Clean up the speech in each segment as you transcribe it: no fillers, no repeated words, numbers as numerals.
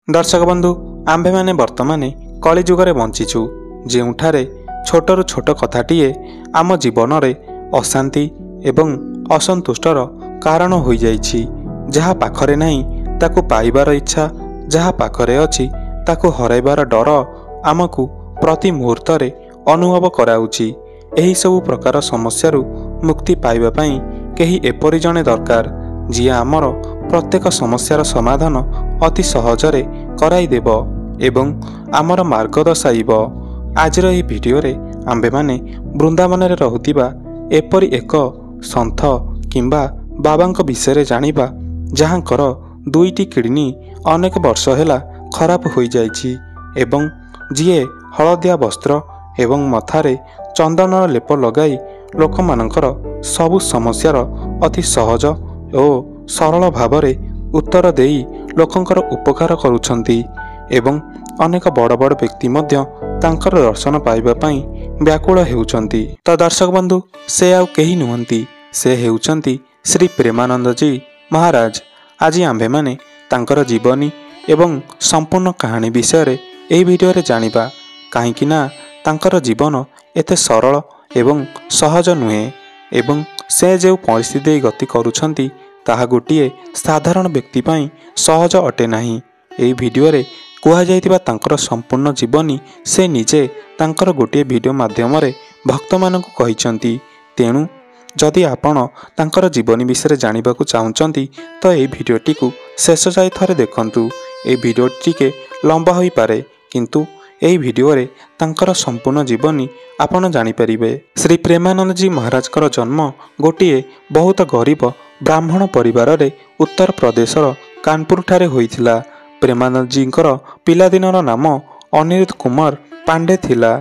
दर्शक बंधु आंभे माने वर्तमाने कलिजुगरे बंचीचु जेउठारे छोटरू छोट कथाटीए आम जीवन रे अशांति एवं असंतुष्टर कारण हो जाइछि। जहा पाखरे नहीं ताकू पाइबार इच्छा, जहा पाखरे अछि ताकू हराइबार डर आमकू प्रति मुहूर्त रे अनुभव कराउछि। एही सब प्रकार समस्यारू मुक्ति पाइबा पई केही एपरि जणे दरकार जी आमर प्रत्येक समस्यार समाधान अति सहजरे कराई देब एवं आमर मार्ग दर्शाइब। आजर एही भिडियो रे आंबे माने वृंदावन रे रहुतिबा एपरि एक संथ किंबा बाबांक विषय जानिबा जहांकर दुईटी किडनी अनेक वर्ष हेला खराब हो जाइछि एवं जीए हलदिया वस्त्र एवं मथारे चंदनर लेप लगाई लोक मानकर सबु समस्यार अति सहज और सरल भावरे उत्तर देई लोकंकर उपकार करुछंती एवं अनेक बड़ बड़ व्यक्ति मध्य तांकर दर्शन पाइबा पई व्याकुल हेउछंती। तो दर्शक बंधु से आउ केही नुहंती, से हेउछंती श्री प्रेमानंद जी महाराज। आज आंभे माने तांकर जीवनी एवं संपूर्ण कहानी विषय रे एही भिडियो रे जानिबा काहेकि ना तांकर जीवन एते सरल एवं सहज नुहे एवं से जो परिस्थिति गति करुछंती ताहा गोटिए साधारण व्यक्ति पई सहज अटे नाही। एही भिडियो रे कुहा जाइतिबा तांकर संपूर्ण जीवनी से निजे तांकर गोटिए भिडियो माध्यम रे भक्त मानकु कहिसंती। तेणु जदि आपण तांकर जीवनी विषय जानिबाकु चाहुचंती तो एही भिडियोटी को शेष जाय थरे देखंतु। एही भिडियोटी के लंबा होई पारे किंतु एही भिडियो रे तांकर संपूर्ण जीवनी आपण जानि परिबे। श्री प्रेमानंद जी महाराज कर जन्म गोटिए बहुत गरीब ब्राह्मण परिवार रे उत्तर प्रदेशर कानपुर ठारे होइथिला। प्रेमानंद जी पिलादिनर नाम अनिरुद्ध कुमार पांडे थिला।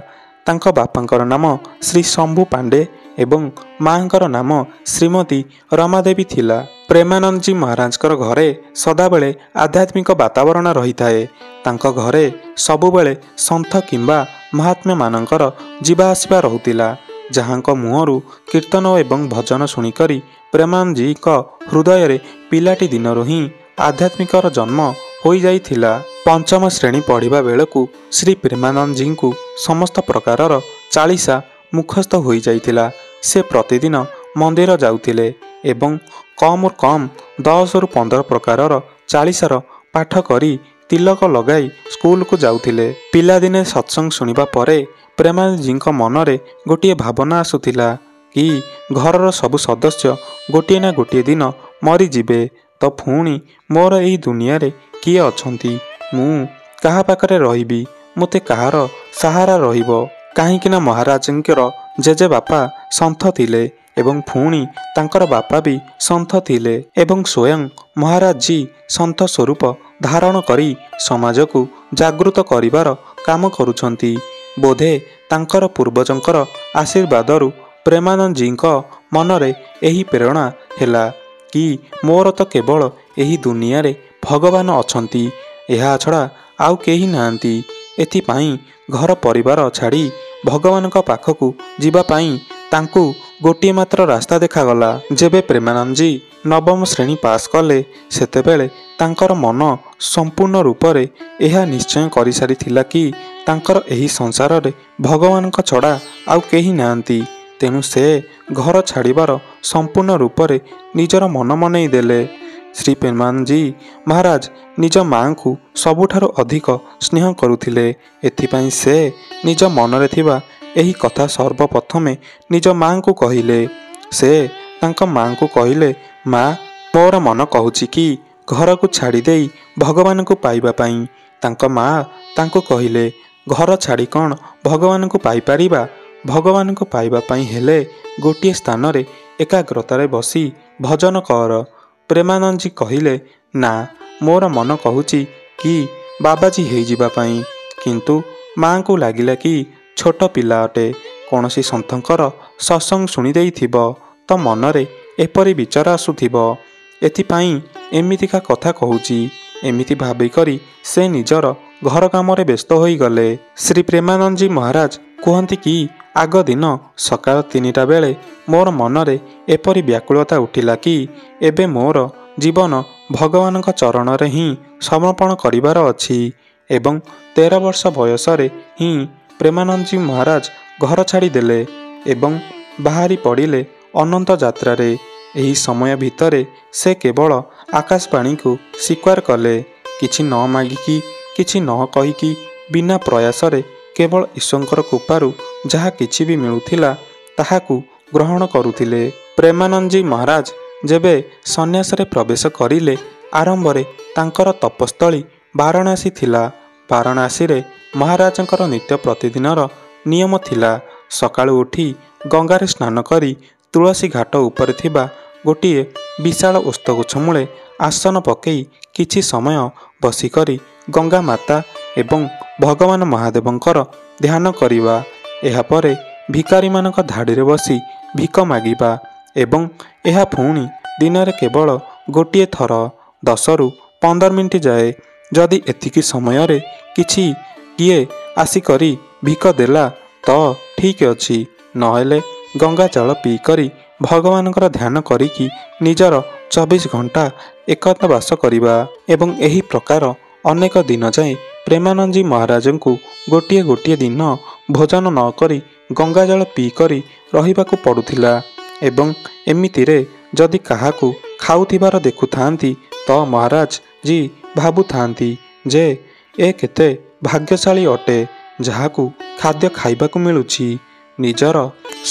तांको बापांकर नाम श्री शंभु पांडे एवं मांकर नाम श्रीमती रमादेवी थिला। प्रेमानंद जी महाराज घरे सदाबेले आध्यात्मिक वातावरण रही थाए। तांको घरे सबुबेले संथ किंबा महात्मा मानकर जीवा आसिबा रहुतिला। जहांको मुहरु कीर्तन एवं भजन शुणिकरी प्रेमानंद जी को हृदय रे पिलाटी दिनरु ही आध्यात्मिकर जन्म हो जाइथिला। पंचम श्रेणी पढ़िबा बेलकु श्री प्रेमानंद जी को समस्त प्रकारर 40 मुखस्थ हो जाइथिला। से प्रतिदिन मंदिर जाउथिले एवं कम कम 10 रु 15 प्रकारर 40 पाठ करी तिलक लगाई स्कूल को जाउथिले। पिलादिने सत्संग सुनिबा परे प्रेमानंद जी मनरे गोटिए भावना आसुथिला कि घरर सबु सदस्य गोटिए ना गोटिए दिन मरी जिबे तो पुणी मोर एही दुनिया रे किए अछंती, मु कहा पाखरे रहिबी, मते कहार सहारा रहिबो। काहेकि ना महाराजंकर जेजे बापा संथ थिले एवं पुणी तांकर बापा भी संथ थिले एवं स्वयं महाराज जी संथ स्वरूप धारण करी समाज को जागृत करिवार काम करुछंती। बोधे तांकर पूर्वजंकर आशीर्वादरु प्रेमानंद जी मनरे एही प्रेरणा हेला कि मोर तो केवल एही दुनिया रे भगवान अछंती, एहा छड़ा आउ केही नांती। एथिपाई घर परिवार छाड़ी भगवान पाखकू जीवा पाई तांकू गोटिए मात्र रास्ता देखागला। जेबे प्रेमानंद जी नवम श्रेणी पास कले सेतेबेले तांकर मन संपूर्ण रूप रे एहा निश्चय करि सारिथिला कि तांकर एही संसार रे भगवान छड़ा आउ केही नांती। तेणु से घर छाड़िबार संपूर्ण रूप रे निजर मन मनई देले। श्री प्रेमानंद जी महाराज निज मां को सबुठारु अधिक स्नेह करुथिले। एथिपाई से निज मनरे थिबा एही कथा सर्वप्रथमे निज मां को कहिले। से तांक मां को कहिले, मां मोर मन कहूची कि घर को छाड़ी देई भगवान को पाइबा पाई। तांक मां तांको कहिले, घर छाड़ी कौन भगवान को पाई परिबा, भगवान को पाइबा पाई हेले गोटिए स्थान रे एकाग्रतारे बसी भजन कर। प्रेमानंद जी कहिले, ना मोर मन कहूची कि बाबाजी हेई जिबा पाई, किंतु मां को लागिला कि छोट पिला अटे, कोनोसी संतंकर सत्संग शुणी देइथिबो तो मनरे एपरि विचार आसुथिबो, एथिपाई एमितिका कथा कहूची। एमिति भाबी करी से निजर घर कामरे व्यस्त होई गले। श्री प्रेमानंद जी महाराज कहती कि आग दिन सकाळ 3टा बेले मोर मनरे एपरि व्याकुलता उठिला कि एबे मोर ଜୀବନ ଭଗବାନଙ୍କ ଚରଣରେ ହିଁ ସମର୍ପଣ କରିବାର ଅଛି ଏବଂ 13 ବର୍ଷ ବୟସରେ ହିଁ ପ୍ରେମାନନ୍ଦଜୀ ମହାରାଜ ଘର ଛାଡ଼ିଦେଲେ ଏବଂ ବାହାରି ପଡ଼ିଲେ ଅନନ୍ତ ଯାତ୍ରାରେ। ଏହି ସମୟ ଭିତରେ ସେ କେବଳ ଆକାଶବାଣୀକୁ ସ୍ୱୀକାର କଲେ। କିଛି ନ ମାଗିକି, କିଛି ନ କହିକି, ବିନା ପ୍ରୟାସରେ କେବଳ ଈଶ୍ୱରଙ୍କର କୃପାରୁ ଯାହା କିଛି ବି ମିଳୁଥିଲା ତାହାକୁ ଗ୍ରହଣ କରୁଥିଲେ। ପ୍ରେମାନନ୍ଦଜୀ ମହାରାଜ ଯେବେ ସନ୍ନ୍ୟାସରେ ପ୍ରବେଶ କରିଲେ, ଆରମ୍ଭରେ ତାଙ୍କର ତପସ୍ଥଳୀ ବାରାଣାସୀ ଥିଲା। ବାରାଣାସୀରେ ମହାରାଜଙ୍କର ନିତ୍ୟ ପ୍ରତିଦିନର ନିୟମ ଥିଲା ସକାଳୁ ଉଠି ଗଙ୍ଗାରେ ସ୍ନାନ କରି ତୁଳସୀ ଘାଟ ଉପରେ ଥିବା ଗୋଟିଏ ବିଶାଳ ଓସ୍ତଗଛ ମୂଳେ ଆସନ ପକାଇ କିଛି ସମୟ ବସିକରି ଗଙ୍ଗା ମାତା ଏବଂ ଭଗବାନ ମହାଦେବଙ୍କର ଧ୍ୟାନ କରିବା। ଏହାପରେ ଭିକାରୀମାନଙ୍କ ଧାଡ଼ିରେ ବସି ଭିକ ମାଗିବା ଏବଂ ଏହା ପୁଣି ଦିନରେ କେବଳ ଗୋଟିଏ ଥର 10ରୁ 15 ମିନିଟ୍ ଯାଏ। ଯଦି ଏତିକି ସମୟରେ କିଛି କିଏ ଆସିକରି ଭିକ ଦେଲା ତ ଠିକ୍ ଅଛି, ନହେଲେ ଗଙ୍ଗା ଜଳ ପିଇକରି ଭଗବାନଙ୍କର ଧ୍ୟାନ କରିକି ନିଜର 24 ଘଣ୍ଟା ଏକାନ୍ତବାସ କରିବା। ଏବଂ ଏହି ପ୍ରକାର ଅନେକ ଦିନ ଯାଏଁ ପ୍ରେମାନନ୍ଦଜୀ ମହାରାଜଙ୍କୁ ଗୋଟିଏ ଗୋଟିଏ ଦିନ ଭୋଜନ ନ କରି ଗଙ୍ଗାଜଳ ପିଇକରି ରହିବାକୁ ପଡ଼ୁଥିଲା। ଏବଂ ଏମିତିରେ ଯଦି କାହାକୁ ଖାଉଥିବାର ଦେଖୁଥାନ୍ତି ତ ମହାରାଜ ଜୀ ଭାବୁଥାନ୍ତି ଯେ ଏ କେତେ ଭାଗ୍ୟଶାଳୀ ଅଟେ ଯାହାକୁ ଖାଦ୍ୟ ଖାଇବାକୁ ମିଳୁଛି। ନିଜର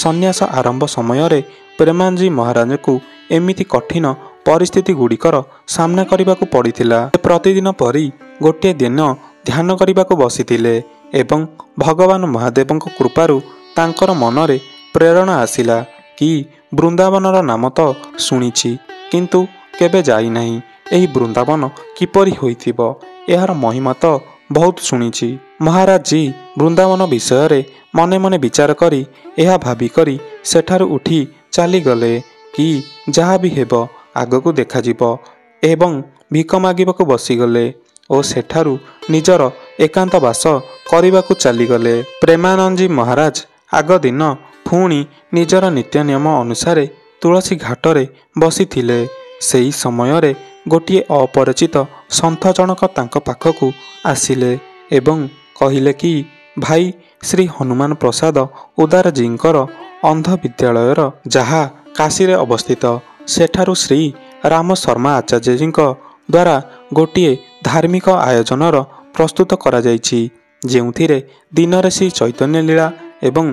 ସନ୍ନ୍ୟାସ ଆରମ୍ଭ ସମୟରେ ପ୍ରେମାନନ୍ଦଜୀ ମହାରାଜଙ୍କୁ ଏମିତି କଠିନ ପରିସ୍ଥିତି ଗୁଡ଼ିକର ସାମ୍ନା କରିବାକୁ ପଡ଼ିଥିଲା। ସେ ପ୍ରତିଦିନ ପରି ଗୋଟିଏ ଦିନ ଧ୍ୟାନ କରିବାକୁ ବସିଥିଲେ ଏବଂ ଭଗବାନ ମହାଦେବଙ୍କ କୃପାରୁ ତାଙ୍କର ମନରେ ପ୍ରେରଣା ଆସିଲା କି ବୃନ୍ଦାବନର ନାମ ତ ଶୁଣିଛି କିନ୍ତୁ କେବେ ଯାଇନାହିଁ। ଏହି ବୃନ୍ଦାବନ କିପରି ହୋଇଥିବ, ଏହାର ମହିମା ତ ବହୁତ ଶୁଣିଛି। ମହାରାଜ ଜୀ ବୃନ୍ଦାବନ ବିଷୟରେ ମନେ ମନେ ବିଚାର କରି ଏହା ଭାବିକରି ସେଠାରୁ ଉଠି ଚାଲିଗଲେ କି ଯାହା ବି ହେବ ଆଗକୁ ଦେଖାଯିବ ଏବଂ ଭିକ ମାଗିବାକୁ ବସିଗଲେ ଓ ସେଠାରୁ ନିଜର ଏକାନ୍ତ ବାସ କରିବାକୁ ଚାଲିଗଲେ। ପ୍ରେମାନନ୍ଦଜୀ ମହାରାଜ ଆଗ ଦିନ ପୁଣି ନିଜର ନିତ୍ୟ ନିୟମ ଅନୁସାରେ ତୁଳସୀ ଘାଟରେ ବସିଥିଲେ। ସେହି ସମୟରେ ଗୋଟିଏ ଅପରିଚିତ ସନ୍ଥ ଜଣକ ତାଙ୍କ ପାଖକୁ ଆସିଲେ ଏବଂ କହିଲେ କି ଭାଇ ଶ୍ରୀ ହନୁମାନ ପ୍ରସାଦ ଉଦାରଜୀଙ୍କର ଅନ୍ଧ ବିଦ୍ୟାଳୟର ଯାହା କାଶୀରେ ଅବସ୍ଥିତ, ସେଠାରୁ ଶ୍ରୀ ରାମ ଶର୍ମା ଆଚାର୍ଯ୍ୟଜୀଙ୍କ ଦ୍ୱାରା ଗୋଟିଏ ଧାର୍ମିକ ଆୟୋଜନର ପ୍ରସ୍ତୁତ କରାଯାଇଛି ଯେଉଁଥିରେ ଦିନରେ ଶ୍ରୀ ଚୈତନ୍ୟ ଲୀଳା ଏବଂ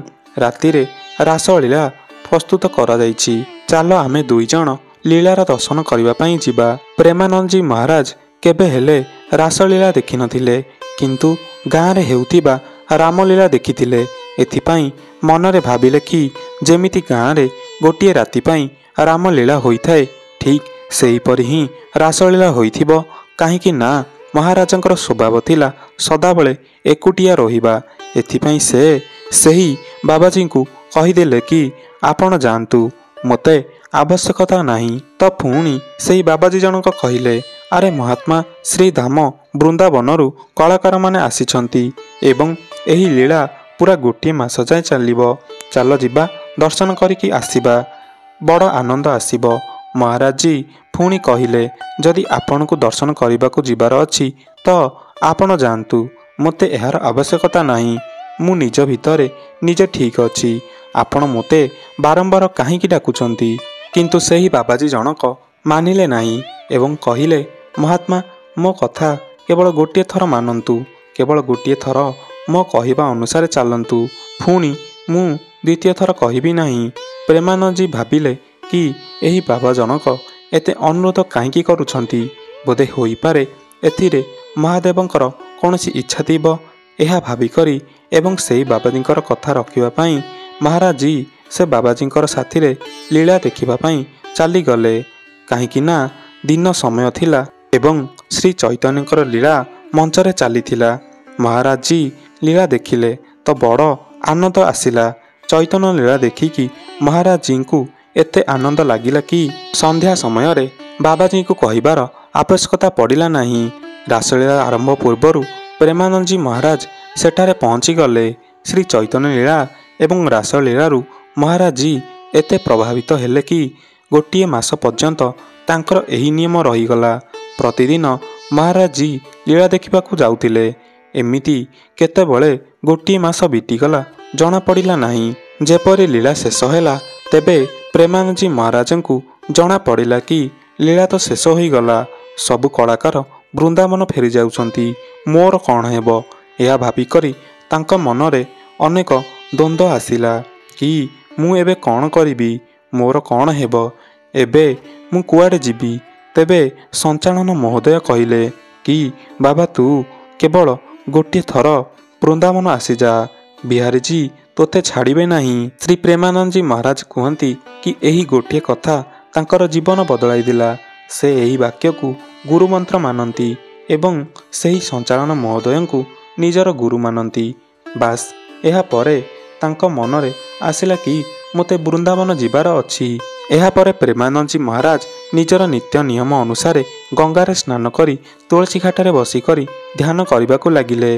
ରାତିରେ ରାସଲୀଳା ପ୍ରସ୍ତୁତ କରାଯାଇଛି। ଚାଲ ଆମେ ଦୁଇଜଣ ଲୀଳାର ଦର୍ଶନ କରିବା ପାଇଁ ଯିବା। ପ୍ରେମାନନ୍ଦଜୀ ମହାରାଜ କେବେ ହେଲେ ରାସଲୀଳା ଦେଖିନଥିଲେ କିନ୍ତୁ ଗାଁରେ ହେଉଥିବା ରାମଲୀଳା ଦେଖିଥିଲେ। ଏଥିପାଇଁ ମନରେ ଭାବିଲେ କି ଯେମିତି ଗାଁରେ ଗୋଟିଏ ରାତି ପାଇଁ ରାମଲୀଳା ହୋଇଥାଏ ଠିକ୍ ସେହିପରି ହିଁ ରାସଲୀଳା ହୋଇଥିବ। କାହିଁକି ନା ମହାରାଜଙ୍କର ସ୍ୱଭାବ ଥିଲା ସଦାବେଳେ ଏକୁଟିଆ ରହିବା। ଏଥିପାଇଁ ସେ ସେହି ବାବାଜୀଙ୍କୁ କହିଦେଲେ କି ଆପଣ ଯାଆନ୍ତୁ, ମୋତେ ଆବଶ୍ୟକତା ନାହିଁ। ତ ପୁଣି ସେହି ବାବାଜୀ ଜଣକ କହିଲେ ଆରେ ମହାତ୍ମା ଶ୍ରୀଧାମ ବୃନ୍ଦାବନରୁ କଳାକାରମାନେ ଆସିଛନ୍ତି ଏବଂ ଏହି ଲୀଳା ପୁରା ଗୋଟିଏ ମାସ ଯାଏଁ ଚାଲିବ। ଚାଲ ଯିବା, ଦର୍ଶନ କରିକି ଆସିବା, ବଡ଼ ଆନନ୍ଦ ଆସିବ। ମହାରାଜ ଜୀ ପୁଣି କହିଲେ ଯଦି ଆପଣଙ୍କୁ ଦର୍ଶନ କରିବାକୁ ଯିବାର ଅଛି ତ ଆପଣ ଯାଆନ୍ତୁ, ମୋତେ ଏହାର ଆବଶ୍ୟକତା ନାହିଁ। ମୁଁ ନିଜ ଭିତରେ ନିଜେ ଠିକ୍ ଅଛି। ଆପଣ ମୋତେ ବାରମ୍ବାର କାହିଁକି ଡାକୁଛନ୍ତି? କିନ୍ତୁ ସେହି ବାବାଜୀ ଜଣକ ମାନିଲେ ନାହିଁ ଏବଂ କହିଲେ ମହାତ୍ମା ମୋ କଥା କେବଳ ଗୋଟିଏ ଥର ମାନନ୍ତୁ, କେବଳ ଗୋଟିଏ ଥର ମୋ କହିବା ଅନୁସାରେ ଚାଲନ୍ତୁ, ପୁଣି ମୁଁ ଦ୍ୱିତୀୟ ଥର କହିବି ନାହିଁ। ପ୍ରେମାନନ୍ଦଜୀ ଭାବିଲେ କି ଏହି ବାବା ଜଣକ ଏତେ ଅନୁରୋଧ କାହିଁକି କରୁଛନ୍ତି? ବୋଧେ ହୋଇପାରେ ଏଥିରେ ମହାଦେବଙ୍କର କୌଣସି ଇଚ୍ଛା ଥିବ। ଏହା ଭାବିକରି ଏବଂ ସେହି ବାବାଜୀଙ୍କର କଥା ରଖିବା ପାଇଁ ମହାରାଜ ଜୀ ସେ ବାବାଜୀଙ୍କର ସାଥିରେ ଲୀଳା ଦେଖିବା ପାଇଁ ଚାଲିଗଲେ। କାହିଁକି ନା ଦିନ ସମୟ ଥିଲା ଏବଂ ଶ୍ରୀ ଚୈତନ୍ୟଙ୍କର ଲୀଳା ମଞ୍ଚରେ ଚାଲିଥିଲା। ମହାରାଜ ଜୀ ଲୀଳା ଦେଖିଲେ ତ ବଡ଼ ଆନନ୍ଦ ଆସିଲା। ଚୈତନ୍ୟ ଲୀଳା ଦେଖିକି ମହାରାଜ ଜୀଙ୍କୁ ଏତେ ଆନନ୍ଦ ଲାଗିଲା କି ସନ୍ଧ୍ୟା ସମୟରେ ବାବାଜୀଙ୍କୁ କହିବାର ଆବଶ୍ୟକତା ପଡ଼ିଲା ନାହିଁ। ରାସଲୀଳା ଆରମ୍ଭ ପୂର୍ବରୁ ପ୍ରେମାନନ୍ଦଜୀ ମହାରାଜ ସେଠାରେ ପହଞ୍ଚିଗଲେ। ଶ୍ରୀ ଚୈତନ୍ୟ ଲୀଳା ଏବଂ ରାସଲୀଳାରୁ ମହାରାଜ ଜୀ ଏତେ ପ୍ରଭାବିତ ହେଲେ କି ଗୋଟିଏ ମାସ ପର୍ଯ୍ୟନ୍ତ ତାଙ୍କର ଏହି ନିୟମ ରହିଗଲା। ପ୍ରତିଦିନ ମହାରାଜ ଜୀ ଲୀଳା ଦେଖିବାକୁ ଯାଉଥିଲେ। ଏମିତି କେତେବେଳେ ଗୋଟିଏ ମାସ ବିତିଗଲା ଜଣାପଡ଼ିଲା ନାହିଁ। ଯେପରି ଲୀଳା ଶେଷ ହେଲା ତେବେ ପ୍ରେମାନନ୍ଦଜୀ ମହାରାଜଙ୍କୁ ଜଣାପଡ଼ିଲା କି ଲୀଳା ତ ଶେଷ ହୋଇଗଲା। ସବୁ କଳାକାର ବୃନ୍ଦାବନ ଫେରି ଯାଉଛନ୍ତି, ମୋର କ'ଣ ହେବ? ଏହା ଭାବିକରି ତାଙ୍କ ମନରେ ଅନେକ ଦ୍ୱନ୍ଦ୍ୱ ଆସିଲା କି ମୁଁ ଏବେ କ'ଣ କରିବି? ମୋର କ'ଣ ହେବ? ଏବେ ମୁଁ କୁଆଡ଼େ ଯିବି? ତେବେ ସଞ୍ଚାଳନ ମହୋଦୟ କହିଲେ କି ବାବା, ତୁ କେବଳ ଗୋଟିଏ ଥର ବୃନ୍ଦାବନ ଆସିଯା, ବିହାରୀଜୀ ତୋତେ ଛାଡ଼ିବେ ନାହିଁ। ଶ୍ରୀ ପ୍ରେମାନନ୍ଦଜୀ ମହାରାଜ କୁହନ୍ତି କି ଏହି ଗୋଟିଏ କଥା ତାଙ୍କର ଜୀବନ ବଦଳାଇ ଦେଲା। ସେ ଏହି ବାକ୍ୟକୁ ଗୁରୁମନ୍ତ୍ର ମାନନ୍ତି ଏବଂ ସେହି ସଞ୍ଚାଳନ ମହୋଦୟଙ୍କୁ ନିଜର ଗୁରୁ ମାନନ୍ତି। ବାସ୍, ଏହାପରେ ତାଙ୍କ ମନରେ ଆସିଲା କି ମୋତେ ବୃନ୍ଦାବନ ଯିବାର ଅଛି। ଏହାପରେ ପ୍ରେମାନନ୍ଦଜୀ ମହାରାଜ ନିଜର ନିତ୍ୟ ନିୟମ ଅନୁସାରେ ଗଙ୍ଗାରେ ସ୍ନାନ କରି ତୁଳସୀ ଘାଟରେ ବସିକରି ଧ୍ୟାନ କରିବାକୁ ଲାଗିଲେ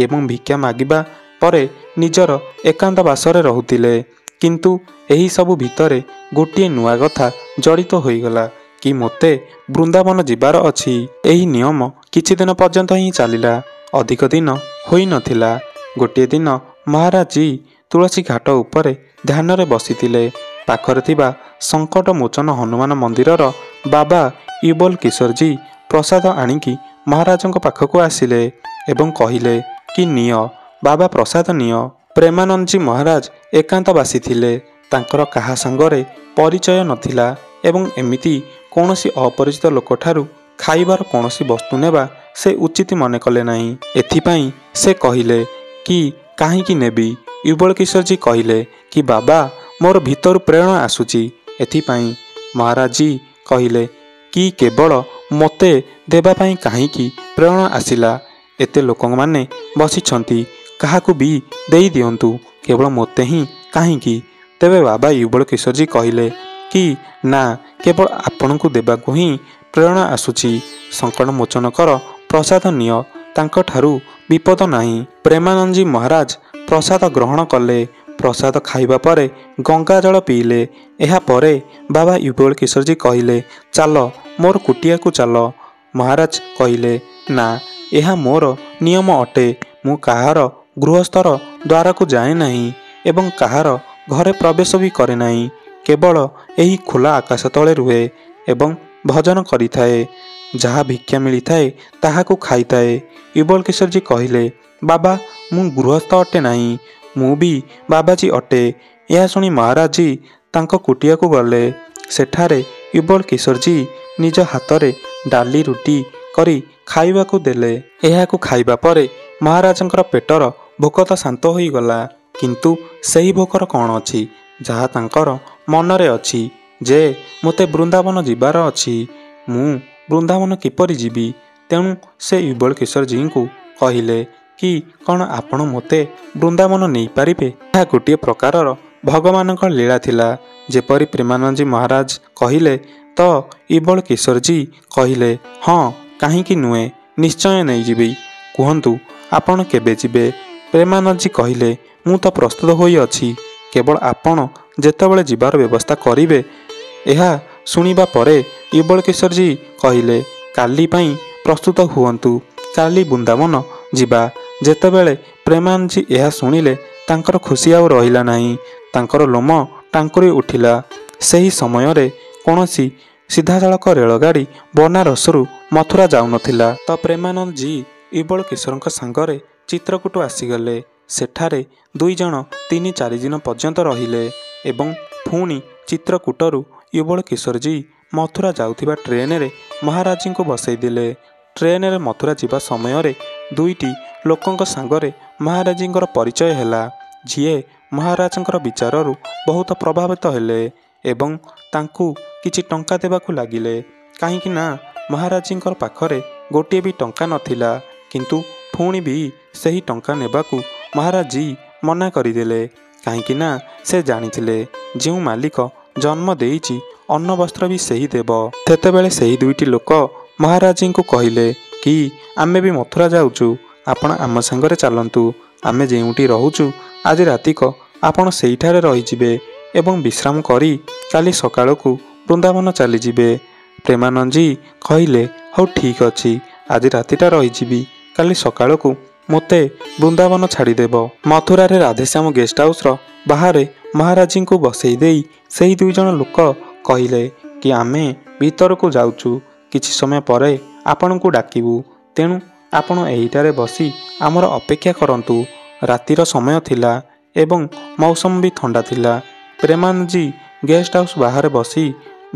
ଏବଂ ଭିକ୍ଷା ମାଗିବା ପରେ ନିଜର ଏକାନ୍ତ ବାସରେ ରହୁଥିଲେ। କିନ୍ତୁ ଏହି ସବୁ ଭିତରେ ଗୋଟିଏ ନୂଆ କଥା ଜଡ଼ିତ ହୋଇଗଲା କି ମୋତେ ବୃନ୍ଦାବନ ଯିବାର ଅଛି। ଏହି ନିୟମ କିଛି ଦିନ ପର୍ଯ୍ୟନ୍ତ ହିଁ ଚାଲିଲା, ଅଧିକ ଦିନ ହୋଇନଥିଲା। ଗୋଟିଏ ଦିନ ମହାରାଜ ଜୀ ତୁଳସୀ ଘାଟ ଉପରେ ଧ୍ୟାନରେ ବସିଥିଲେ। ପାଖରେ ଥିବା ସଙ୍କଟ ମୋଚନ ହନୁମାନ ମନ୍ଦିରର ବାବା ୟୁବଲ କିଶୋରଜୀ ପ୍ରସାଦ ଆଣିକି ମହାରାଜଙ୍କ ପାଖକୁ ଆସିଲେ ଏବଂ କହିଲେ କି ନିଅ ବାବା, ପ୍ରସାଦ ନିଅ। ପ୍ରେମାନନ୍ଦଜୀ ମହାରାଜ ଏକାନ୍ତ ବାସିଥିଲେ। ତାଙ୍କର କାହା ସାଙ୍ଗରେ ପରିଚୟ ନଥିଲା ଏବଂ ଏମିତି କୌଣସି ଅପରିଚିତ ଲୋକଠାରୁ ଖାଇବାର କୌଣସି ବସ୍ତୁ ନେବା ସେ ଉଚିତ ମନେ କଲେ ନାହିଁ। ଏଥିପାଇଁ ସେ କହିଲେ କି କାହିଁକି ନେବି? ୟୁବଳ କିଶୋରଜୀ କହିଲେ କି ବାବା, ମୋର ଭିତରୁ ପ୍ରେରଣା ଆସୁଛି, ଏଥିପାଇଁ। ମହାରାଜ ଜୀ କହିଲେ କି କେବଳ ମୋତେ ଦେବା ପାଇଁ କାହିଁକି ପ୍ରେରଣା ଆସିଲା? ଏତେ ଲୋକମାନେ ବସିଛନ୍ତି, କାହାକୁ ବି ଦେଇ ଦିଅନ୍ତୁ, କେବଳ ମୋତେ ହିଁ କାହିଁକି? ତେବେ ବାବା ୟୁବଳ କିଶୋରଜୀ କହିଲେ କି ନା, କେବଳ ଆପଣଙ୍କୁ ଦେବାକୁ ହିଁ ପ୍ରେରଣା ଆସୁଛି। ସଙ୍କଟ ମୋଚନକର ପ୍ରସାଦ ନିଅ, ତାଙ୍କଠାରୁ ବିପଦ ନାହିଁ। ପ୍ରେମାନନ୍ଦଜୀ ମହାରାଜ ପ୍ରସାଦ ଗ୍ରହଣ କଲେ। ପ୍ରସାଦ ଖାଇବା ପରେ ଗଙ୍ଗା ଜଳ ପିଇଲେ। ଏହାପରେ ବାବା ୟୁବଳ କିଶୋରଜୀ କହିଲେ ଚାଲ ମୋର କୁଟିଆକୁ ଚାଲ। ମହାରାଜ କହିଲେ ନା, ଏହା ମୋର ନିୟମ ଅଟେ। ମୁଁ କାହାର ଗୃହସ୍ଥର ଦ୍ୱାରକୁ ଯାଏ ନାହିଁ ଏବଂ କାହାର ଘରେ ପ୍ରବେଶ ବି କରେ ନାହିଁ। କେବଳ ଏହି ଖୋଲା ଆକାଶ ତଳେ ରୁହେ ଏବଂ ଭଜନ କରିଥାଏ। ଯାହା ଭିକ୍ଷା ମିଳିଥାଏ ତାହାକୁ ଖାଇଥାଏ। ୟୁବଳ କିଶୋରଜୀ କହିଲେ ବାବା, ମୁଁ ଗୃହସ୍ଥ ଅଟେ ନାହିଁ, ମୁଁ ବି ବାବାଜୀ ଅଟେ। ଏହା ଶୁଣି ମହାରାଜ ଜୀ ତାଙ୍କ କୁଟିଆକୁ ଗଲେ। ସେଠାରେ ୟୁବଳ କିଶୋରଜୀ ନିଜ ହାତରେ ଡାଲି ରୁଟି କରି ଖାଇବାକୁ ଦେଲେ। ଏହାକୁ ଖାଇବା ପରେ ମହାରାଜଙ୍କର ପେଟର ଭୋକ ତ ଶାନ୍ତ ହୋଇଗଲା, କିନ୍ତୁ ସେହି ଭୋକର କ'ଣ ଅଛି ଯାହା ତାଙ୍କର ମନରେ ଅଛି ଯେ ମୋତେ ବୃନ୍ଦାବନ ଯିବାର ଅଛି। ମୁଁ ବୃନ୍ଦାବନ କିପରି ଯିବି? ତେଣୁ ସେ ୟୁବଳ କିଶୋରଜୀଙ୍କୁ କହିଲେ କି କ'ଣ ଆପଣ ମୋତେ ବୃନ୍ଦାବନ ନେଇପାରିବେ? ଏହା ଗୋଟିଏ ପ୍ରକାରର ଭଗବାନଙ୍କ ଲୀଳା ଥିଲା। ଯେପରି ପ୍ରେମାନନ୍ଦଜୀ ମହାରାଜ କହିଲେ ତ ୟୁବଳ କିଶୋରଜୀ କହିଲେ ହଁ, କାହିଁକି ନୁହେଁ, ନିଶ୍ଚୟ ନେଇଯିବି। କୁହନ୍ତୁ ଆପଣ କେବେ ଯିବେ? ପ୍ରେମାନନ୍ଦଜୀ କହିଲେ ମୁଁ ତ ପ୍ରସ୍ତୁତ ହୋଇଅଛି, କେବଳ ଆପଣ ଯେତେବେଳେ ଯିବାର ବ୍ୟବସ୍ଥା କରିବେ। ଏହା ଶୁଣିବା ପରେ ୟୁବଳ କିଶୋରଜୀ କହିଲେ କାଲି ପାଇଁ ପ୍ରସ୍ତୁତ ହୁଅନ୍ତୁ, କାଲି ବୃନ୍ଦାବନ ଯିବା। ଯେତେବେଳେ ପ୍ରେମାନନ୍ଦଜୀ ଏହା ଶୁଣିଲେ ତାଙ୍କର ଖୁସି ଆଉ ରହିଲା ନାହିଁ। ତାଙ୍କର ଲୋମ ଟାଙ୍କୁରି ଉଠିଲା। ସେହି ସମୟରେ କୌଣସି ସିଧାସଳଖ ରେଳଗାଡ଼ି ବନାରସରୁ ମଥୁରା ଯାଉନଥିଲା। ତ ପ୍ରେମାନନ୍ଦଜୀ ୟୁବଳ କିଶୋରଙ୍କ ସାଙ୍ଗରେ ଚିତ୍ରକୂଟ ଆସିଗଲେ। ସେଠାରେ 2 ଜଣ 3-4 ଦିନ ପର୍ଯ୍ୟନ୍ତ ରହିଲେ ଏବଂ ପୁଣି ଚିତ୍ରକୂଟରୁ ୟୁବଳ କିଶୋରଜୀ ମଥୁରା ଯାଉଥିବା ଟ୍ରେନରେ ମହାରାଜଙ୍କୁ ବସାଇ ଦେଲେ। ଟ୍ରେନରେ ମଥୁରା ଯିବା ସମୟରେ 2ଟି ଲୋକଙ୍କ ସାଙ୍ଗରେ ମହାରାଜଙ୍କର ପରିଚୟ ହେଲା, ଯିଏ ମହାରାଜଙ୍କର ବିଚାରରୁ ବହୁତ ପ୍ରଭାବିତ ହେଲେ ଏବଂ ତାଙ୍କୁ କିଛି ଟଙ୍କା ଦେବାକୁ ଲାଗିଲେ। କାହିଁକି ନା ମହାରାଜଙ୍କର ପାଖରେ ଗୋଟିଏ ବି ଟଙ୍କା ନଥିଲା, କିନ୍ତୁ ପୁଣି ବି ସେହି ଟଙ୍କା ନେବାକୁ ମହାରାଜ ଜୀ ମନା କରିଦେଲେ। କାହିଁକି ନା ସେ ଜାଣିଥିଲେ ଯେଉଁ ମାଲିକ ଜନ୍ମ ଦେଇଛି ଅନ୍ନ ବସ୍ତ୍ର ବି ସେହି ଦେବ। ସେତେବେଳେ ସେହି 2ଟି ଲୋକ ମହାରାଜଙ୍କୁ କହିଲେ କି ଆମେ ବି ମଥୁରା ଯାଉଛୁ, ଆପଣ ଆମ ସାଙ୍ଗରେ ଚାଲନ୍ତୁ। ଆମେ ଯେଉଁଠି ରହୁଛୁ ଆଜି ରାତିକ ଆପଣ ସେଇଠାରେ ରହିଯିବେ ଏବଂ ବିଶ୍ରାମ କରି କାଲି ସକାଳକୁ ବୃନ୍ଦାବନ ଚାଲିଯିବେ। ପ୍ରେମାନନ୍ଦଜୀ କହିଲେ, ହଉ ଠିକ୍ ଅଛି, ଆଜି ରାତିଟା ରହିଯିବି, କାଲି ସକାଳକୁ ମୋତେ ବୃନ୍ଦାବନ ଛାଡ଼ିଦେବ। ମଥୁରାରେ ରାଧେଶ୍ୟାମ ଗେଷ୍ଟ ହାଉସ୍ର ବାହାରେ ମହାରାଜଙ୍କୁ ବସେଇ ଦେଇ ସେହି 2 ଜଣ ଲୋକ କହିଲେ କି ଆମେ ଭିତରକୁ ଯାଉଛୁ, କିଛି ସମୟ ପରେ ଆପଣଙ୍କୁ ଡାକିବୁ, ତେଣୁ ଆପଣ ଏହିଠାରେ ବସି ଆମର ଅପେକ୍ଷା କରନ୍ତୁ। ରାତିର ସମୟ ଥିଲା ଏବଂ ମୌସମ ବି ଥଣ୍ଡା ଥିଲା। ପ୍ରେମାନନ୍ଦଜୀ ଗେଷ୍ଟ ହାଉସ୍ ବାହାରେ ବସି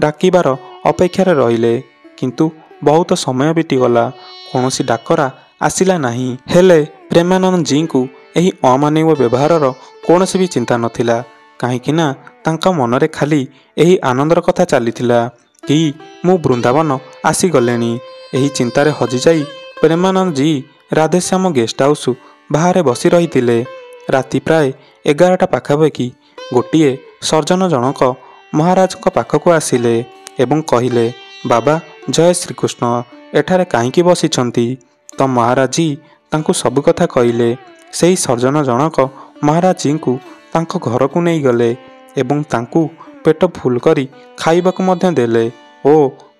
ଡାକିବାର ଅପେକ୍ଷାରେ ରହିଲେ, କିନ୍ତୁ ବହୁତ ସମୟ ବିତିଗଲା, କୌଣସି ଡାକରା ଆସିଲା ନାହିଁ। ହେଲେ ପ୍ରେମାନନ୍ଦଜୀଙ୍କୁ ଏହି ଅମାନବୀୟ ବ୍ୟବହାରର କୌଣସି ବି ଚିନ୍ତା ନଥିଲା, କାହିଁକି ନା ତାଙ୍କ ମନରେ ଖାଲି ଏହି ଆନନ୍ଦର କଥା ଚାଲିଥିଲା କି ମୁଁ ବୃନ୍ଦାବନ ଆସିଗଲେଣି। ଏହି ଚିନ୍ତାରେ ହଜିଯାଇ ପ୍ରେମାନନ୍ଦଜୀ ରାଧେଶ୍ୟାମ ଗେଷ୍ଟ ହାଉସ୍ ବାହାରେ ବସି ରହିଥିଲେ। ରାତି ପ୍ରାୟ 11ଟା ପାଖାପାଖି ଗୋଟିଏ ସର୍ଜନ ଜଣକ ମହାରାଜଙ୍କ ପାଖକୁ ଆସିଲେ ଏବଂ କହିଲେ, ବାବା ଜୟ ଶ୍ରୀକୃଷ୍ଣ, ଏଠାରେ କାହିଁକି ବସିଛନ୍ତି? ତ ମହାରାଜଜୀ ତାଙ୍କୁ ସବୁ କଥା କହିଲେ। ସେହି ସର୍ଜନ ଜଣକ ମହାରାଜଜୀଙ୍କୁ ତାଙ୍କ ଘରକୁ ନେଇଗଲେ ଏବଂ ତାଙ୍କୁ ପେଟ ଫୁଲ କରି ଖାଇବାକୁ ମଧ୍ୟ ଦେଲେ ଓ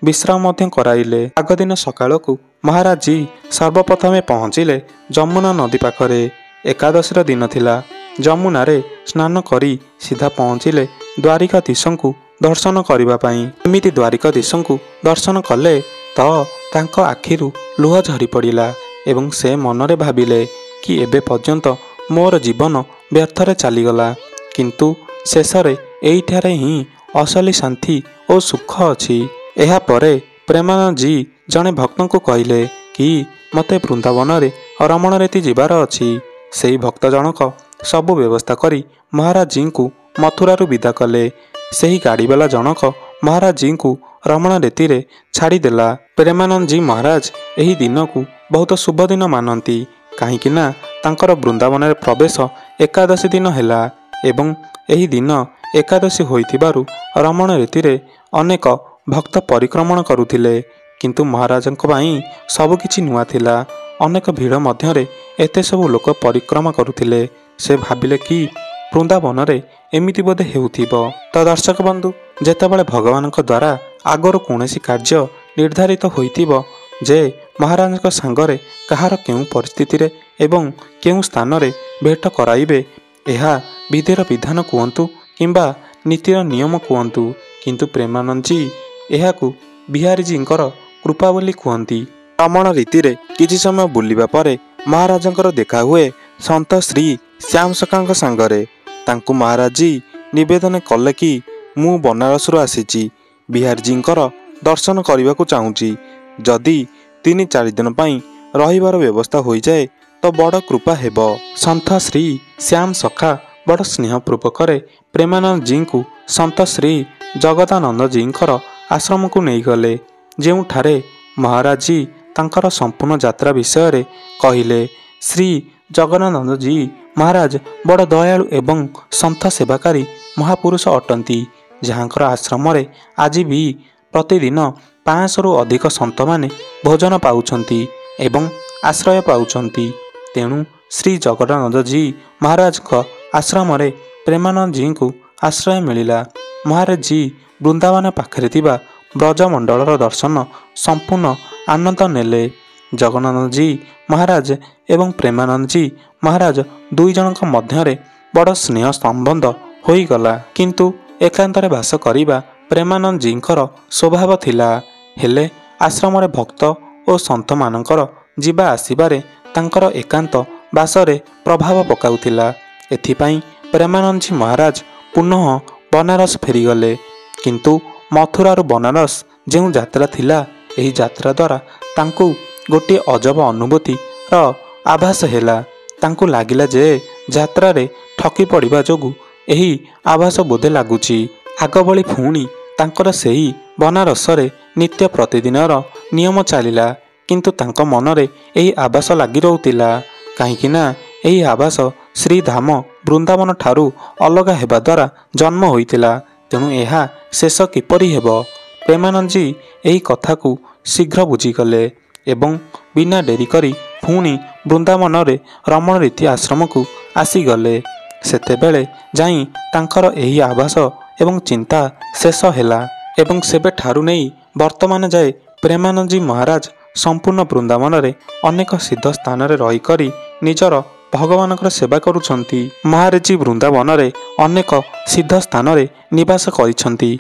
ବିଶ୍ରାମ ମଧ୍ୟ କରାଇଲେ। ଆଗଦିନ ସକାଳକୁ ମହାରାଜଜୀ ସର୍ବପ୍ରଥମେ ପହଞ୍ଚିଲେ ଯମୁନା ନଦୀ ପାଖରେ। ଏକାଦଶୀର ଦିନ ଥିଲା। ଯମୁନାରେ ସ୍ନାନ କରି ସିଧା ପହଞ୍ଚିଲେ ଦ୍ୱାରିକାଧୀଶଙ୍କୁ ଦର୍ଶନ କରିବା ପାଇଁ। ଏମିତି ଦ୍ୱାରିକାଧୀଶଙ୍କୁ ଦର୍ଶନ କଲେ ତ ତାଙ୍କ ଆଖିରୁ ଲୁହ ଝରି ପଡ଼ିଲା ଏବଂ ସେ ମନରେ ଭାବିଲେ କି ଏବେ ପର୍ଯ୍ୟନ୍ତ ମୋର ଜୀବନ ବ୍ୟର୍ଥରେ ଚାଲିଗଲା, କିନ୍ତୁ ଶେଷରେ ଏଇଠାରେ ହିଁ ଅସଲି ଶାନ୍ତି ଓ ସୁଖ ଅଛି। ଏହାପରେ ପ୍ରେମାନନ୍ଦଜୀ ଜଣେ ଭକ୍ତଙ୍କୁ କହିଲେ କି ମୋତେ ବୃନ୍ଦାବନରେ ରମଣରେତି ଯିବାର ଅଛି। ସେହି ଭକ୍ତ ଜଣକ ସବୁ ବ୍ୟବସ୍ଥା କରି ମହାରାଜଜୀଙ୍କୁ ମଥୁରାରୁ ବିଦା କଲେ। ସେହି ଗାଡ଼ିବାଲା ଜଣକ ମହାରାଜଜୀଙ୍କୁ ରମଣରେତିରେ ଛାଡ଼ିଦେଲା। ପ୍ରେମାନନ୍ଦଜୀ ମହାରାଜ ଏହି ଦିନକୁ ବହୁତ ଶୁଭ ଦିନ ମାନନ୍ତି, କାହିଁକି ନା ତାଙ୍କର ବୃନ୍ଦାବନରେ ପ୍ରବେଶ ଏକାଦଶୀ ଦିନ ହେଲା ଏବଂ ଏହି ଦିନ ଏକାଦଶୀ ହୋଇଥିବାରୁ ରମଣରେତିରେ ଅନେକ ଭକ୍ତ ପରିକ୍ରମଣ କରୁଥିଲେ। କିନ୍ତୁ ମହାରାଜଙ୍କ ପାଇଁ ସବୁକିଛି ନୂଆ ଥିଲା। ଅନେକ ଭିଡ଼ ମଧ୍ୟରେ ଏତେ ସବୁ ଲୋକ ପରିକ୍ରମା କରୁଥିଲେ। ସେ ଭାବିଲେ କି ବୃନ୍ଦାବନରେ ଏମିତି ବୋଧେ ହେଉଥିବ। ତ ଦର୍ଶକ ବନ୍ଧୁ, ଯେତେବେଳେ ଭଗବାନଙ୍କ ଦ୍ୱାରା ଆଗରୁ କୌଣସି କାର୍ଯ୍ୟ ନିର୍ଦ୍ଧାରିତ ହୋଇଥିବ ଯେ ମହାରାଜଙ୍କ ସାଙ୍ଗରେ କାହାର କେଉଁ ପରିସ୍ଥିତିରେ ଏବଂ କେଉଁ ସ୍ଥାନରେ ଭେଟ କରାଇବେ, ଏହା ବିଧିର ବିଧାନ କୁହନ୍ତୁ କିମ୍ବା ନୀତିର ନିୟମ କୁହନ୍ତୁ, କିନ୍ତୁ ପ୍ରେମାନନ୍ଦଜୀ ଏହାକୁ ବିହାରୀଜୀଙ୍କର କୃପା ବୋଲି କୁହନ୍ତି। ରମଣ ରୀତିରେ କିଛି ସମୟ ବୁଲିବା ପରେ ମହାରାଜଙ୍କର ଦେଖା ହୁଏ ସନ୍ଥ ଶ୍ରୀ ଶ୍ୟାମ ସଖାଙ୍କ ସାଙ୍ଗରେ। ତାଙ୍କୁ ମହାରାଜଜୀ ନିବେଦନ କଲେ କି ମୁଁ ବନାରସରୁ ଆସିଛି, ବିହାରୀଜୀଙ୍କର ଦର୍ଶନ କରିବାକୁ ଚାହୁଁଛି। ଯଦି 3-4 ଦିନ ପାଇଁ ରହିବାର ବ୍ୟବସ୍ଥା ହୋଇଯାଏ ତ ବଡ଼ କୃପା ହେବ। ସନ୍ଥ ଶ୍ରୀ ଶ୍ୟାମ ସଖା ବଡ଼ ସ୍ନେହପୂର୍ବକରେ ପ୍ରେମାନନ୍ଦଜୀଙ୍କୁ ସନ୍ଥ ଶ୍ରୀ ଜଗଦାନନ୍ଦଜୀଙ୍କର ଆଶ୍ରମକୁ ନେଇଗଲେ, ଯେଉଁଠାରେ ମହାରାଜଜୀ ତାଙ୍କର ସମ୍ପୂର୍ଣ୍ଣ ଯାତ୍ରା ବିଷୟରେ କହିଲେ। ଶ୍ରୀ ଜଗଦାନନ୍ଦଜୀ ମହାରାଜ ବଡ଼ ଦୟାଳୁ ଏବଂ ସନ୍ଥ ସେବାକାରୀ ମହାପୁରୁଷ ଅଟନ୍ତି, ଯାହାଙ୍କର ଆଶ୍ରମରେ ଆଜି ବି ପ୍ରତିଦିନ 500ରୁ ଅଧିକ ସନ୍ଥମାନେ ଭୋଜନ ପାଉଛନ୍ତି ଏବଂ ଆଶ୍ରୟ ପାଉଛନ୍ତି। ତେଣୁ ଶ୍ରୀ ଜଗଦାନନ୍ଦଜୀ ମହାରାଜଙ୍କ ଆଶ୍ରମରେ ପ୍ରେମାନନ୍ଦଜୀଙ୍କୁ ଆଶ୍ରୟ ମିଳିଲା। ମହାରାଜଜୀ ବୃନ୍ଦାବନ ପାଖରେ ଥିବା ବ୍ରଜମଣ୍ଡଳର ଦର୍ଶନ ସମ୍ପୂର୍ଣ୍ଣ ଆନନ୍ଦ ନେଲେ। ଜଗଦାନନ୍ଦଜୀ ମହାରାଜ ଏବଂ ପ୍ରେମାନନ୍ଦଜୀ ମହାରାଜ 2 ଜଣଙ୍କ ମଧ୍ୟରେ ବଡ଼ ସ୍ନେହ ସମ୍ବନ୍ଧ ହୋଇଗଲା। କିନ୍ତୁ ଏକାନ୍ତରେ ବାସ କରିବା ପ୍ରେମାନନ୍ଦଜୀଙ୍କର ସ୍ୱଭାବ ଥିଲା। ହେଲେ ଆଶ୍ରମରେ ଭକ୍ତ ଓ ସନ୍ଥମାନଙ୍କର ଯିବା ଆସିବାରେ ତାଙ୍କର ଏକାନ୍ତ ବାସରେ ପ୍ରଭାବ ପକାଉଥିଲା। ଏଥିପାଇଁ ପ୍ରେମାନନ୍ଦଜୀ ମହାରାଜ ପୁନଃ ବନାରସ ଫେରିଗଲେ। କିନ୍ତୁ ମଥୁରାରୁ ବନାରସ ଯେଉଁ ଯାତ୍ରା ଥିଲା, ଏହି ଯାତ୍ରା ଦ୍ୱାରା ତାଙ୍କୁ ଗୋଟିଏ ଅଜବ ଅନୁଭୂତିର ଆଭାସ ହେଲା। ତାଙ୍କୁ ଲାଗିଲା ଯେ ଯାତ୍ରାରେ ଠକି ପଡ଼ିବା ଯୋଗୁଁ ଏହି ଆଭାସ ବୋଧେ ଲାଗୁଛି। ଆଗ ଭଳି ପୁଣି ତାଙ୍କର ସେହି ବନାରସରେ ନିତ୍ୟ ପ୍ରତିଦିନର ନିୟମ ଚାଲିଲା, କିନ୍ତୁ ତାଙ୍କ ମନରେ ଏହି ଆଭାସ ଲାଗି ରହୁଥିଲା, କାହିଁକି ନା ଏହି ଆଭାସ ଶ୍ରୀଧାମ ବୃନ୍ଦାବନ ଠାରୁ ଅଲଗା ହେବା ଦ୍ୱାରା ଜନ୍ମ ହୋଇଥିଲା। ତେଣୁ ଏହା ଶେଷ କିପରି ହେବ? ପ୍ରେମାନନ୍ଦଜୀ ଏହି କଥାକୁ ଶୀଘ୍ର ବୁଝିଗଲେ ଏବଂ ବିନା ଡେରି କରି ପୁଣି ବୃନ୍ଦାବନରେ ରମଣରୀତି ଆଶ୍ରମକୁ ଆସିଗଲେ। ସେତେବେଳେ ଯାଇ ତାଙ୍କର ଏହି ଆଭାସ ଏବଂ ଚିନ୍ତା ଶେଷ ହେଲା ଏବଂ ସେବେଠାରୁ ନେଇ ବର୍ତ୍ତମାନ ଯାଏ ପ୍ରେମାନନ୍ଦଜୀ ମହାରାଜ ସମ୍ପୂର୍ଣ୍ଣ ବୃନ୍ଦାବନରେ ଅନେକ ସିଦ୍ଧ ସ୍ଥାନରେ ରହିକରି ନିଜର ଭଗବାନଙ୍କର ସେବା କରୁଛନ୍ତି। ମହାରାଜଜୀ ବୃନ୍ଦାବନରେ ଅନେକ ସିଦ୍ଧ ସ୍ଥାନରେ ନିବାସ କରିଛନ୍ତି।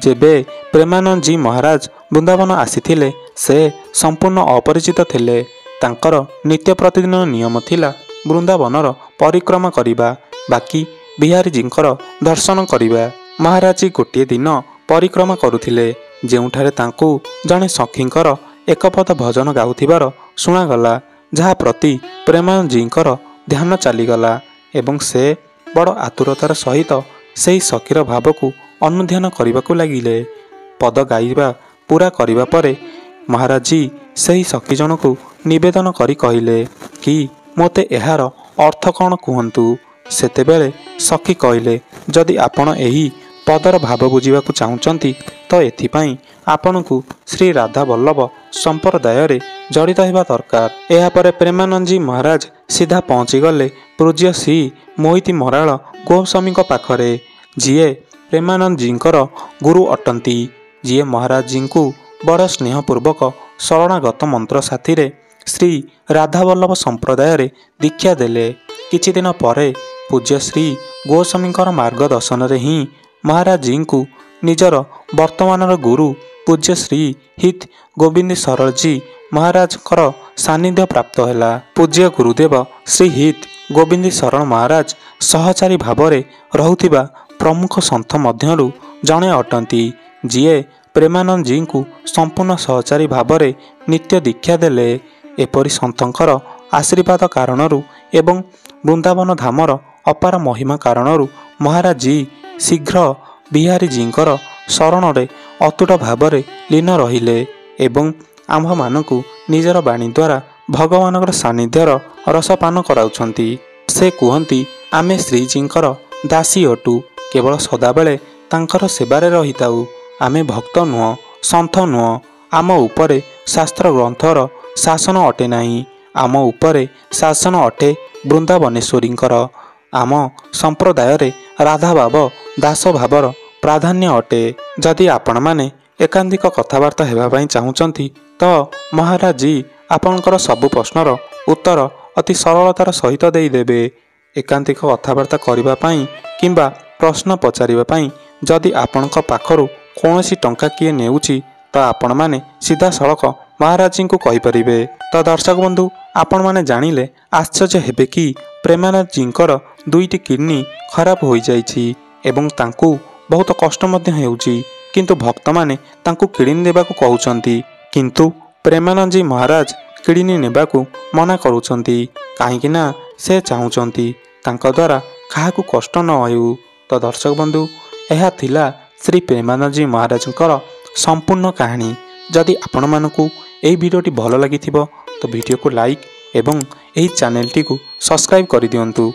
ଯେବେ ପ୍ରେମାନନ୍ଦଜୀ ମହାରାଜ ବୃନ୍ଦାବନ ଆସିଥିଲେ ସେ ସମ୍ପୂର୍ଣ୍ଣ ଅପରିଚିତ ଥିଲେ। ତାଙ୍କର ନିତ୍ୟ ପ୍ରତିଦିନ ନିୟମ ଥିଲା ବୃନ୍ଦାବନର ପରିକ୍ରମା କରିବା, ବାକି ବିହାରୀଜୀଙ୍କର ଦର୍ଶନ କରିବା। ମହାରାଜଜୀ ଗୋଟିଏ ଦିନ ପରିକ୍ରମା କରୁଥିଲେ, ଯେଉଁଠାରେ ତାଙ୍କୁ ଜଣେ ସଖୀଙ୍କର ଏକପଦ ଭଜନ ଗାଉଥିବାର ଶୁଣାଗଲା, ଯାହା ପ୍ରତି ପ୍ରେମାନନ୍ଦଜୀଙ୍କର ଧ୍ୟାନ ଚାଲିଗଲା ଏବଂ ସେ ବଡ଼ ଆତୁରତାର ସହିତ ସେହି ସଖୀର ଭାବକୁ ଅନୁଧ୍ୟାନ କରିବାକୁ ଲାଗିଲେ। ପଦ ଗାଇବା ପୁରା କରିବା ପରେ ମହାରାଜଜୀ ସେହି ସଖୀ ଜଣକୁ ନିବେଦନ କରି କହିଲେ କି ମୋତେ ଏହାର ଅର୍ଥ କ'ଣ କୁହନ୍ତୁ। ସେତେବେଳେ ସଖୀ କହିଲେ, ଯଦି ଆପଣ ଏହି ପଦର ଭାବ ବୁଝିବାକୁ ଚାହୁଁଛନ୍ତି ତ ଏଥିପାଇଁ ଆପଣଙ୍କୁ ଶ୍ରୀ ରାଧା ବଲ୍ଲଭ ସମ୍ପ୍ରଦାୟରେ ଜଡ଼ିତ ହେବା ଦରକାର। ଏହାପରେ ପ୍ରେମାନନ୍ଦଜୀ ମହାରାଜ ସିଧା ପହଞ୍ଚିଗଲେ ପୂଜ୍ୟ ଶ୍ରୀ ମୋହିତୀ ମରାଳ ଗୋସ୍ୱାମୀଙ୍କ ପାଖରେ, ଯିଏ ପ୍ରେମାନନ୍ଦଜୀଙ୍କର ଗୁରୁ ଅଟନ୍ତି, ଯିଏ ମହାରାଜଜୀଙ୍କୁ ବଡ଼ ସ୍ନେହପୂର୍ବକ ଶରଣାଗତ ମନ୍ତ୍ର ସାଥିରେ ଶ୍ରୀ ରାଧାବଲ୍ଲଭ ସମ୍ପ୍ରଦାୟରେ ଦୀକ୍ଷା ଦେଲେ। କିଛିଦିନ ପରେ ପୂଜ୍ୟ ଶ୍ରୀ ଗୋସ୍ୱାମୀଙ୍କର ମାର୍ଗଦର୍ଶନରେ ହିଁ ମହାରାଜଜୀଙ୍କୁ ନିଜର ବର୍ତ୍ତମାନର ଗୁରୁ ପୂଜ୍ୟ ଶ୍ରୀ ହିତ ଗୋବିନ୍ଦ ସରଳଜୀ ମହାରାଜଙ୍କର ସାନ୍ନିଧ୍ୟ ପ୍ରାପ୍ତ ହେଲା। ପୂଜ୍ୟ ଗୁରୁଦେବ ଶ୍ରୀ ହିତ ଗୋବିନ୍ଦ ସରଳ ମହାରାଜ ସହଚାରୀ ଭାବରେ ରହୁଥିବା ପ୍ରମୁଖ ସନ୍ଥ ମଧ୍ୟରୁ ଜଣେ ଅଟନ୍ତି, ଯିଏ ପ୍ରେମାନନ୍ଦଜୀଙ୍କୁ ସମ୍ପୂର୍ଣ୍ଣ ସହଚାରୀ ଭାବରେ ନିତ୍ୟ ଦୀକ୍ଷା ଦେଲେ। ଏପରି ସନ୍ଥଙ୍କର ଆଶୀର୍ବାଦ କାରଣରୁ ଏବଂ ବୃନ୍ଦାବନ ଧାମର ଅପାର ମହିମା କାରଣରୁ ମହାରାଜଜୀ ଶୀଘ୍ର ବିହାରୀଜୀଙ୍କର ଶରଣରେ ଅତୁଟ ଭାବରେ ଲୀନ ରହିଲେ ଏବଂ ଆମ୍ଭମାନଙ୍କୁ ନିଜର ବାଣୀ ଦ୍ୱାରା ଭଗବାନଙ୍କର ସାନ୍ନିଧ୍ୟର ରସପାନ କରାଉଛନ୍ତି। ସେ କୁହନ୍ତି, ଆମେ ଶ୍ରୀଜୀଙ୍କର ଦାସୀ ଅଟୁ, କେବଳ ସଦାବେଳେ ତାଙ୍କର ସେବାରେ ରହିଥାଉ। ଆମେ ଭକ୍ତ ନୁହଁ, ସନ୍ଥ ନୁହଁ। ଆମ ଉପରେ ଶାସ୍ତ୍ର ଗ୍ରନ୍ଥର ଶାସନ ଅଟେ ନାହିଁ। ଆମ ଉପରେ ଶାସନ ଅଟେ ବୃନ୍ଦାବନେଶ୍ୱରୀଙ୍କର। ଆମ ସମ୍ପ୍ରଦାୟରେ ରାଧାଭାବ ଦାସ ଭାବର ପ୍ରାଧାନ୍ୟ ଅଟେ। ଯଦି ଆପଣମାନେ ଏକାନ୍ତିକ କଥାବାର୍ତ୍ତା ହେବା ପାଇଁ ଚାହୁଁଛନ୍ତି ତ ମହାରାଜଜୀ ଆପଣଙ୍କର ସବୁ ପ୍ରଶ୍ନର ଉତ୍ତର ଅତି ସରଳତାର ସହିତ ଦେଇଦେବେ। ଏକାନ୍ତିକ କଥାବାର୍ତ୍ତା କରିବା ପାଇଁ କିମ୍ବା ପ୍ରଶ୍ନ ପଚାରିବା ପାଇଁ ଯଦି ଆପଣଙ୍କ ପାଖରୁ କୌଣସି ଟଙ୍କା କିଏ ନେଉଛି ତ ଆପଣମାନେ ସିଧାସଳଖ ମହାରାଜଜୀଙ୍କୁ କହିପାରିବେ। ତ ଦର୍ଶକ ବନ୍ଧୁ, ଆପଣମାନେ ଜାଣିଲେ ଆଶ୍ଚର୍ଯ୍ୟ ହେବେ କି ପ୍ରେମାନନ୍ଦଜୀଙ୍କର ଦୁଇଟି କିଡନୀ ଖରାପ ହୋଇଯାଇଛି ଏବଂ ତାଙ୍କୁ ବହୁତ କଷ୍ଟ ମଧ୍ୟ ହେଉଛି, କିନ୍ତୁ ଭକ୍ତମାନେ ତାଙ୍କୁ କିଡନୀ ଦେବାକୁ କହୁଛନ୍ତି। କିନ୍ତୁ ପ୍ରେମାନନ୍ଦଜୀ ମହାରାଜ କିଡନୀ ନେବାକୁ ମନା କରୁଛନ୍ତି, କାହିଁକି ନା ସେ ଚାହୁଁଛନ୍ତି ତାଙ୍କ ଦ୍ୱାରା କାହାକୁ କଷ୍ଟ ନ ହେଉ। ତ ଦର୍ଶକ ବନ୍ଧୁ, ଏହା ଥିଲା ଶ୍ରୀ ପ୍ରେମାନନ୍ଦଜୀ ମହାରାଜଙ୍କର ସମ୍ପୂର୍ଣ୍ଣ କାହାଣୀ। ଯଦି ଆପଣମାନଙ୍କୁ ଏହି ଭିଡ଼ିଓଟି ଭଲ ଲାଗିଥିବ ତ ଭିଡ଼ିଓକୁ ଲାଇକ୍ ଏବଂ ଏହି ଚ୍ୟାନେଲଟିକୁ ସବସ୍କ୍ରାଇବ୍ କରିଦିଅନ୍ତୁ।